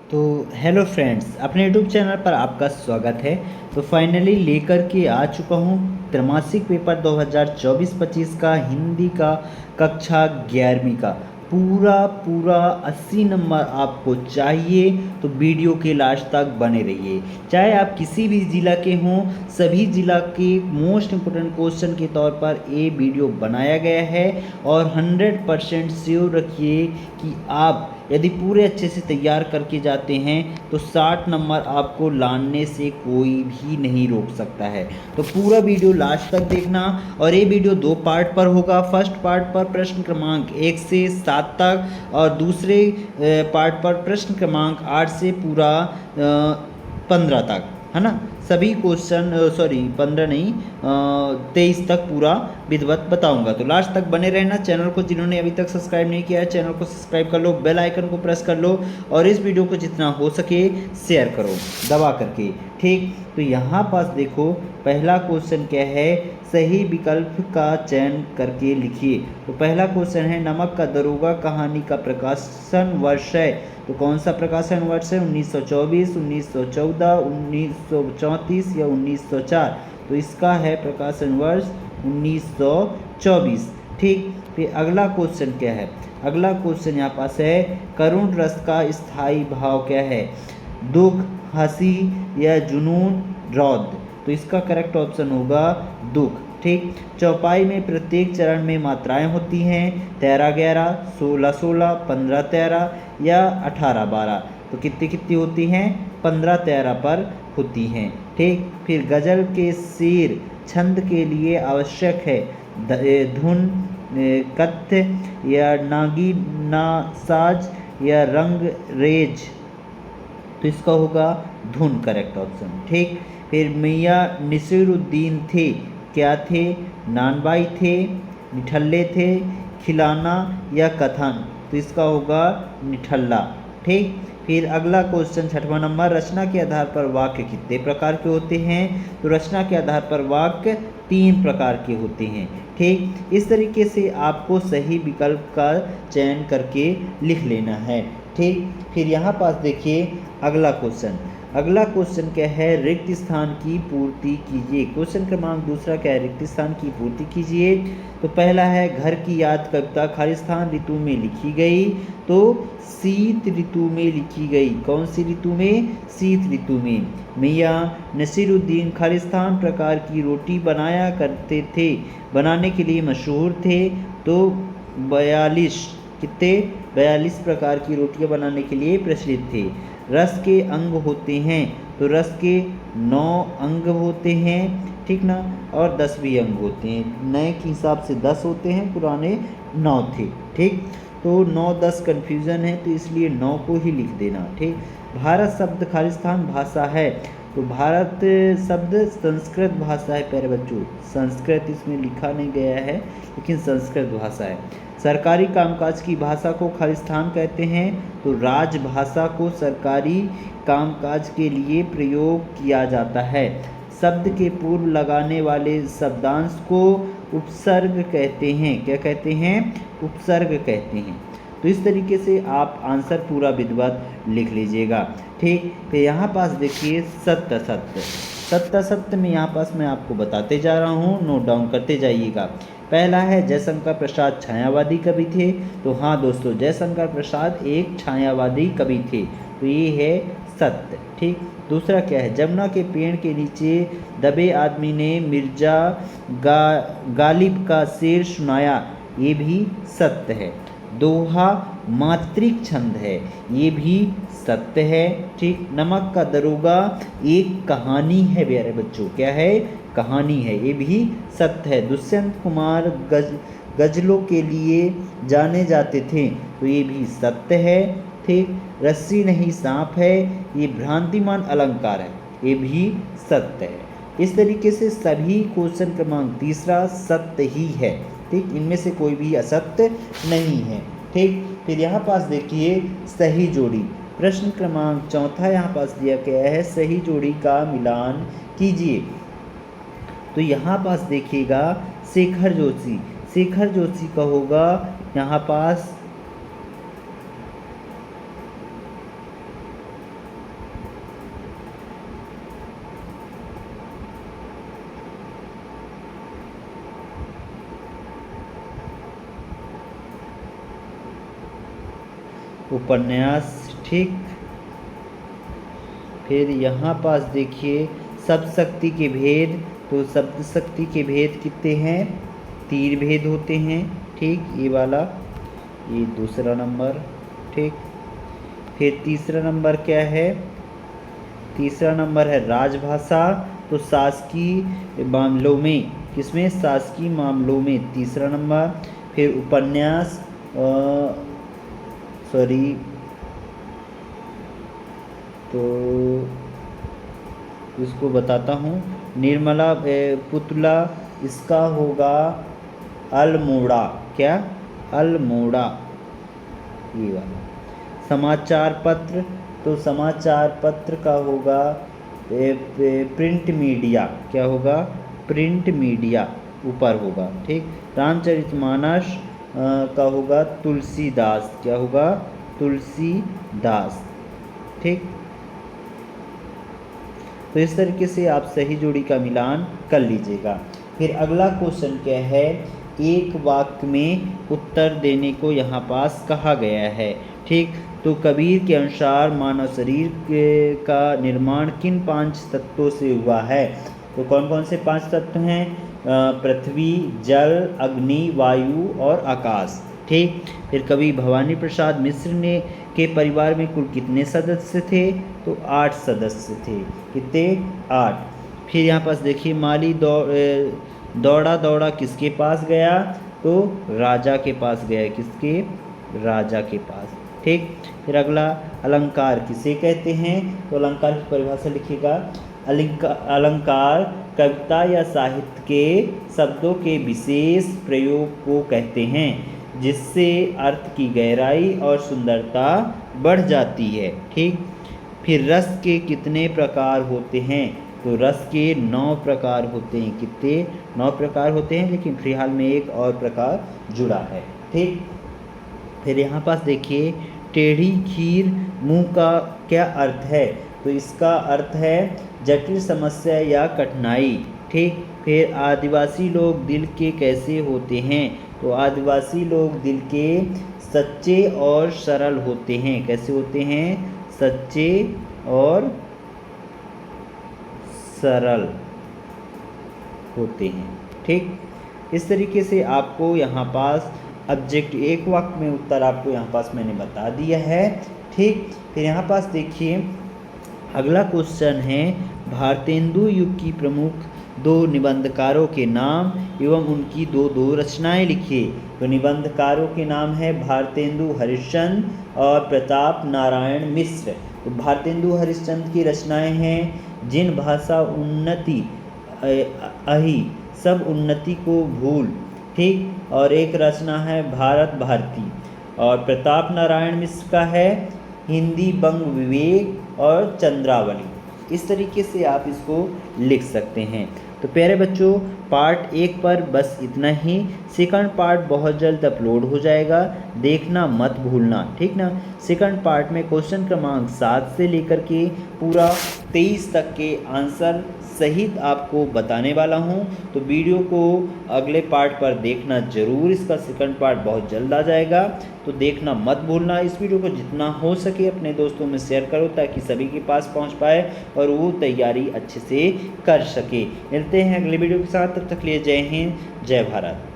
तो hello friends, अपने YouTube channel पर आपका स्वागत है। तो फाइनली लेकर के आ चुका हूँ त्रैमासिक पेपर 2024-25 का हिंदी का कक्षा 11वीं का पूरा पूरा 80 नंबर आपको चाहिए तो वीडियो के लास्ट तक बने रहिए। चाहे आप किसी भी ज़िला के हों, सभी ज़िला के मोस्ट इम्पोर्टेंट क्वेश्चन के तौर पर ये वीडियो बनाया गया है और 100% श्योर रखिए कि आप यदि पूरे अच्छे से तैयार करके जाते हैं तो 60 नंबर आपको लाने से कोई भी नहीं रोक सकता है। तो पूरा वीडियो लास्ट तक देखना और ये वीडियो 2 पार्ट पर होगा। फर्स्ट पार्ट पर प्रश्न क्रमांक 1 से 7 तक और दूसरे पार्ट पर प्रश्न क्रमांक 8 से पूरा 15 तक, है ना। सभी क्वेश्चन 15 नहीं 23 तक पूरा विधिवत बताऊंगा। तो लास्ट तक बने रहना। चैनल को जिन्होंने अभी तक सब्सक्राइब नहीं किया है, चैनल को सब्सक्राइब कर लो, बेल आइकन को प्रेस कर लो और इस वीडियो को जितना हो सके शेयर करो दबा करके, ठीक। तो यहाँ पास देखो, पहला क्वेश्चन क्या है, सही विकल्प का चयन करके लिखिए। तो पहला क्वेश्चन है, नमक का दरोगा कहानी का प्रकाशन वर्ष है। तो कौन सा प्रकाशन वर्ष है, 1924, 1914, 1934 या 1904। तो इसका है प्रकाशन वर्ष 1924, ठीक। फिर अगला क्वेश्चन क्या है, अगला क्वेश्चन यहाँ पास है, करुण रस का स्थायी भाव क्या है, दुख, हंसी या जुनून, रौद्र। तो इसका करेक्ट ऑप्शन होगा दुख, ठीक। चौपाई में प्रत्येक चरण में मात्राएं होती हैं, 13-11, 16-16, 15-13 या 18-12। तो कितनी कितनी होती हैं, 15-13 पर होती हैं, ठीक। फिर गजल के शेर छंद के लिए आवश्यक है, धुन, कथ्य या नागीना साज या रंग रेज। तो इसका होगा धुन, करेक्ट ऑप्शन, ठीक। फिर मियाँ नसीरुद्दीन थे, क्या थे, नानबाई थे, निठल्ले थे, खिलाना या कथन। तो इसका होगा निठल्ला, ठीक। फिर अगला क्वेश्चन 6वां नंबर, रचना के आधार पर वाक्य कितने प्रकार के होते हैं। तो रचना के आधार पर वाक्य 3 प्रकार के होते हैं, ठीक। इस तरीके से आपको सही विकल्प का चयन करके लिख लेना है, ठीक। फिर यहाँ पास देखिए अगला क्वेश्चन, अगला क्वेश्चन क्या है, रिक्त स्थान की पूर्ति कीजिए। क्वेश्चन क्रमांक दूसरा क्या है, रिक्त स्थान की पूर्ति कीजिए। तो पहला है, घर की याद कविता खालिस्तान ऋतु में लिखी गई। तो शीत ऋतु में लिखी गई, कौन सी ऋतु में, शीत ऋतु में। मियाँ नसीरुद्दीन खालिस्तान प्रकार की रोटी बनाया करते थे, बनाने के लिए मशहूर थे। तो 42 कितने 42 प्रकार की रोटियां बनाने के लिए प्रचलित थे। रस के अंग होते हैं, तो रस के 9 अंग होते हैं, ठीक ना, और 10 भी अंग होते हैं। नए के हिसाब से 10 होते हैं, पुराने 9 थे, ठीक। तो 9-10 कन्फ्यूज़न है, तो इसलिए 9 को ही लिख देना, ठीक। भारत शब्द खालिस्तान भाषा है। तो भारत शब्द संस्कृत भाषा है प्यारे बच्चों, संस्कृत इसमें लिखा नहीं गया है लेकिन संस्कृत भाषा है। सरकारी कामकाज की भाषा को खालिस्तान कहते हैं। तो राजभाषा को सरकारी कामकाज के लिए प्रयोग किया जाता है। शब्द के पूर्व लगाने वाले शब्दांश को उपसर्ग कहते हैं, क्या कहते हैं, उपसर्ग कहते हैं। तो इस तरीके से आप आंसर पूरा विधिवत लिख लीजिएगा, ठीक। तो यहाँ पास देखिए सत्य सत्य, सत्य सत्य में यहाँ पास मैं आपको बताते जा रहा हूँ, नोट डाउन करते जाइएगा। पहला है, जयशंकर प्रसाद छायावादी कवि थे। तो हाँ दोस्तों, जयशंकर प्रसाद एक छायावादी कवि थे, तो ये है सत्य, ठीक। दूसरा क्या है, जमुना के पेड़ के नीचे दबे आदमी ने मिर्जा गालिब का शेर सुनाया, ये भी सत्य है। दोहा मात्रिक छंद है, ये भी सत्य है, ठीक। नमक का दरोगा एक कहानी है प्यारे बच्चों, क्या है, कहानी है, ये भी सत्य है। दुष्यंत कुमार गजलों के लिए जाने जाते थे, तो ये भी सत्य है, ठीक। रस्सी नहीं सांप है, ये भ्रांतिमान अलंकार है, ये भी सत्य है। इस तरीके से सभी क्वेश्चन क्रमांक तीसरा सत्य ही है, ठीक, इनमें से कोई भी असत्य नहीं है, ठीक। फिर यहाँ पास देखिए सही जोड़ी, प्रश्न क्रमांक चौथा यहाँ पास दिया गया है, सही जोड़ी का मिलान कीजिए। तो यहाँ पास देखिएगा शेखर जोशी, शेखर जोशी का होगा यहाँ पास उपन्यास, ठीक। फिर यहाँ पास देखिए शब्द शक्ति के भेद, तो शब्द शक्ति के भेद कितने हैं, 3 भेद होते हैं, ठीक। ये वाला, ये दूसरा नंबर, ठीक। फिर तीसरा नंबर क्या है, तीसरा नंबर है राजभाषा, तो शासकीय मामलों में, किसमें, शासकीय मामलों में, तीसरा नंबर। फिर उपन्यास, सॉरी, तो इसको बताता हूँ, निर्मला पुतला, इसका होगा अल्मोड़ा, क्या, अल्मोड़ा, ये वाला। समाचार पत्र, तो समाचार पत्र का होगा प्रिंट मीडिया, क्या होगा, प्रिंट मीडिया, ऊपर होगा, ठीक। रामचरितमानस का होगा तुलसीदास, क्या होगा, तुलसीदास, ठीक। तो इस तरीके से आप सही जोड़ी का मिलान कर लीजिएगा। फिर अगला क्वेश्चन क्या है, एक वाक्य में उत्तर देने को यहाँ पास कहा गया है, ठीक। तो कबीर के अनुसार मानव शरीर का निर्माण किन 5 तत्वों से हुआ है, तो कौन कौन से 5 तत्व हैं, पृथ्वी, जल, अग्नि, वायु और आकाश, ठीक। फिर कवि भवानी प्रसाद मिश्र ने के परिवार में कुल कितने सदस्य थे, तो 8 सदस्य थे, कितने, 8। फिर यहाँ पास देखिए माली दौड़ा दौड़ा किसके पास गया, तो राजा के पास गया, किसके, राजा के पास, ठीक। फिर अगला अलंकार किसे कहते हैं, तो अलंकार की परिभाषा लिखिएगा, अलंकार कविता या साहित्य के शब्दों के विशेष प्रयोग को कहते हैं जिससे अर्थ की गहराई और सुंदरता बढ़ जाती है, ठीक। फिर रस के कितने प्रकार होते हैं, तो रस के 9 प्रकार होते हैं, कितने, 9 प्रकार होते हैं, लेकिन फिलहाल में एक और प्रकार जुड़ा है, ठीक। फिर यहाँ पास देखिए टेढ़ी खीर मुंह का क्या अर्थ है, तो इसका अर्थ है जटिल समस्या या कठिनाई, ठीक। फिर आदिवासी लोग दिल के कैसे होते हैं, तो आदिवासी लोग दिल के सच्चे और सरल होते हैं, कैसे होते हैं, सच्चे और सरल होते हैं, ठीक। इस तरीके से आपको यहाँ पास ऑब्जेक्ट एक वाक्य में उत्तर आपको यहाँ पास मैंने बता दिया है, ठीक। फिर यहाँ पास देखिए अगला क्वेश्चन है, भारतेंदु युग की प्रमुख 2 निबंधकारों के नाम एवं उनकी 2 रचनाएं लिखिए, तो निबंधकारों के नाम है भारतेंदु हरिश्चंद्र और प्रताप नारायण मिश्र। तो भारतेंदु हरिश्चंद्र की रचनाएं हैं जिन भाषा उन्नति अहि सब उन्नति को भूल, ठीक। और एक रचना है भारत भारती, और प्रताप नारायण मिश्र का है हिंदी बंग विवेक और चंद्रावली। इस तरीके से आप इसको लिख सकते हैं। तो प्यारे बच्चों पार्ट 1 पर बस इतना ही, सेकंड पार्ट बहुत जल्द अपलोड हो जाएगा, देखना मत भूलना, ठीक ना। सेकंड पार्ट में क्वेश्चन क्रमांक 7 से लेकर के पूरा 23 तक के आंसर सहित आपको बताने वाला हूं, तो वीडियो को अगले पार्ट पर देखना जरूर, इसका सेकंड पार्ट बहुत जल्द आ जाएगा, तो देखना मत भूलना। इस वीडियो को जितना हो सके अपने दोस्तों में शेयर करो ताकि सभी के पास पहुंच पाए और वो तैयारी अच्छे से कर सके। मिलते हैं अगले वीडियो के साथ, तब तक लिए जय हिंद, जय भारत।